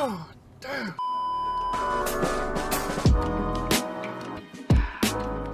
Oh, damn.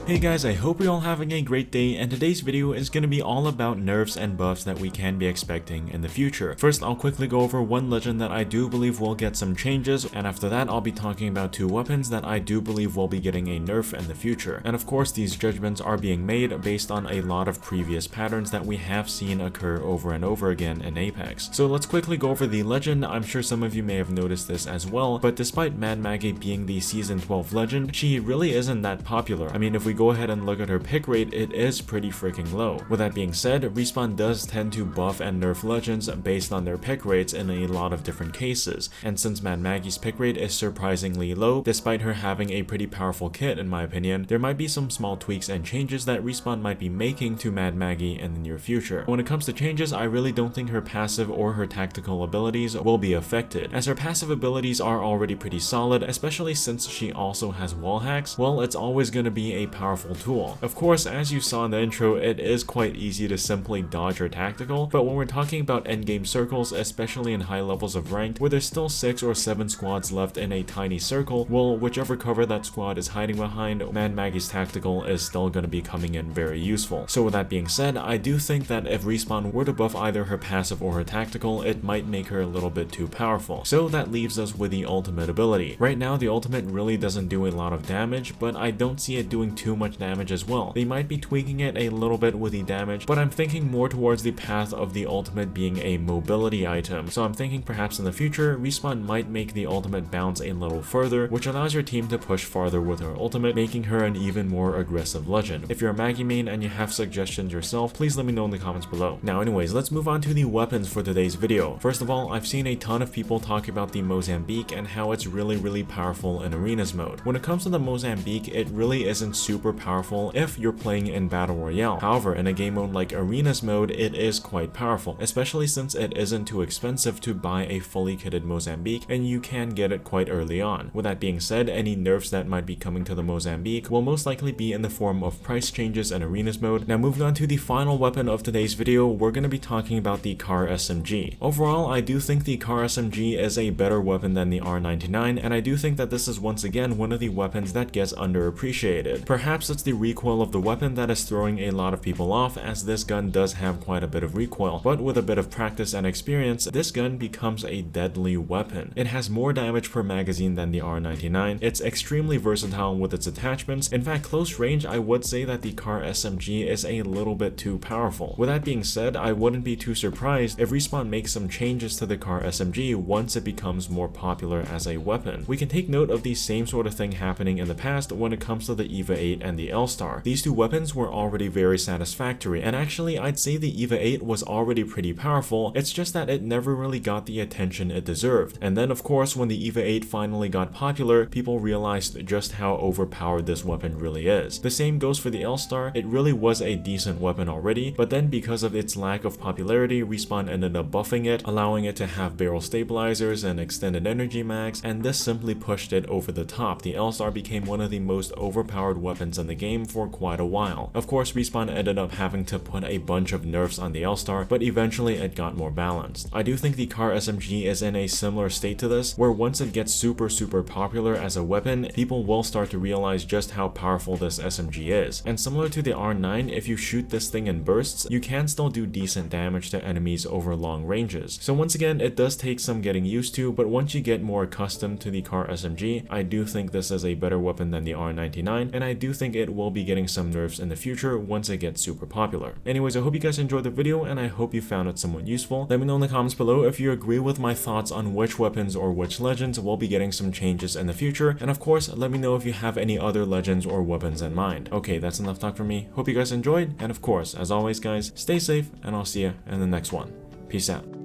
Hey guys, I hope you're all having a great day, and today's video is going to be all about nerfs and buffs that we can be expecting in the future. First, I'll quickly go over one legend that I do believe will get some changes, and after that I'll be talking about two weapons that I do believe will be getting a nerf in the future. And of course, these judgments are being made based on a lot of previous patterns that we have seen occur over and over again in Apex. So let's quickly go over the legend. I'm sure some of you may have noticed this as well, but despite Mad Maggie being the Season 12 legend, she really isn't that popular. I mean, if we go ahead and look at her pick rate, it is pretty freaking low. With that being said, Respawn does tend to buff and nerf legends based on their pick rates in a lot of different cases, and since Mad Maggie's pick rate is surprisingly low, despite her having a pretty powerful kit in my opinion, there might be some small tweaks and changes that Respawn might be making to Mad Maggie in the near future. When it comes to changes, I really don't think her passive or her tactical abilities will be affected, as her passive abilities are already pretty solid, especially since she also has wall hacks. Well, it's always going to be a powerful tool. Of course, as you saw in the intro, it is quite easy to simply dodge her tactical, but when we're talking about endgame circles, especially in high levels of ranked, where there's still 6 or 7 squads left in a tiny circle, well, whichever cover that squad is hiding behind, Mad Maggie's tactical is still going to be coming in very useful. So with that being said, I do think that if Respawn were to buff either her passive or her tactical, it might make her a little bit too powerful. So that leaves us with the ultimate ability. Right now, the ultimate really doesn't do a lot of damage, but I don't see it doing too much damage as well. They might be tweaking it a little bit with the damage, but I'm thinking more towards the path of the ultimate being a mobility item. So I'm thinking perhaps in the future, Respawn might make the ultimate bounce a little further, which allows your team to push farther with her ultimate, making her an even more aggressive legend. If you're a Maggie main and you have suggestions yourself, please let me know in the comments below. Now anyways, let's move on to the weapons for today's video. First of all, I've seen a ton of people talk about the Mozambique and how it's really powerful in arenas mode. When it comes to the Mozambique, it really isn't super powerful if you're playing in Battle Royale. However, in a game mode like Arenas mode, it is quite powerful, especially since it isn't too expensive to buy a fully kitted Mozambique and you can get it quite early on. With that being said, any nerfs that might be coming to the Mozambique will most likely be in the form of price changes in Arenas mode. Now moving on to the final weapon of today's video, we're going to be talking about the Car SMG. Overall, I do think the Car SMG is a better weapon than the R99, and I do think that this is once again one of the weapons that gets underappreciated. Perhaps it's the recoil of the weapon that is throwing a lot of people off, as this gun does have quite a bit of recoil, but with a bit of practice and experience, this gun becomes a deadly weapon. It has more damage per magazine than the R99, it's extremely versatile with its attachments. In fact, close range, I would say that the Car SMG is a little bit too powerful. With that being said, I wouldn't be too surprised if Respawn makes some changes to the Car SMG once it becomes more popular as a weapon. We can take note of the same sort of thing happening in the past when it comes to the EVA 8 and the LStar. These two weapons were already very satisfactory, and actually I'd say the EVA 8 was already pretty powerful, it's just that it never really got the attention it deserved. And then of course when the EVA 8 finally got popular, people realized just how overpowered this weapon really is. The same goes for the LStar. It really was a decent weapon already, but then because of its lack of popularity, Respawn ended up buffing it, allowing it to have barrel stabilizers and extended energy mags, and this simply pushed it over the top. The LStar became one of the most overpowered weapons in the game for quite a while. Of course, Respawn ended up having to put a bunch of nerfs on the LStar, but eventually it got more balanced. I do think the Car SMG is in a similar state to this, where once it gets super popular as a weapon, people will start to realize just how powerful this SMG is. And similar to the R9, if you shoot this thing in bursts, you can still do decent damage to enemies over long ranges. So once again, it does take some getting used to, but once you get more accustomed to the Car SMG, I do think this is a better weapon than the R99, and I do think it will be getting some nerfs in the future once it gets super popular. Anyways, I hope you guys enjoyed the video, and I hope you found it somewhat useful. Let me know in the comments below if you agree with my thoughts on which weapons or which legends will be getting some changes in the future, and of course, let me know if you have any other legends or weapons in mind. Okay, that's enough talk from me. Hope you guys enjoyed, and of course, as always guys, stay safe, and I'll see you in the next one. Peace out.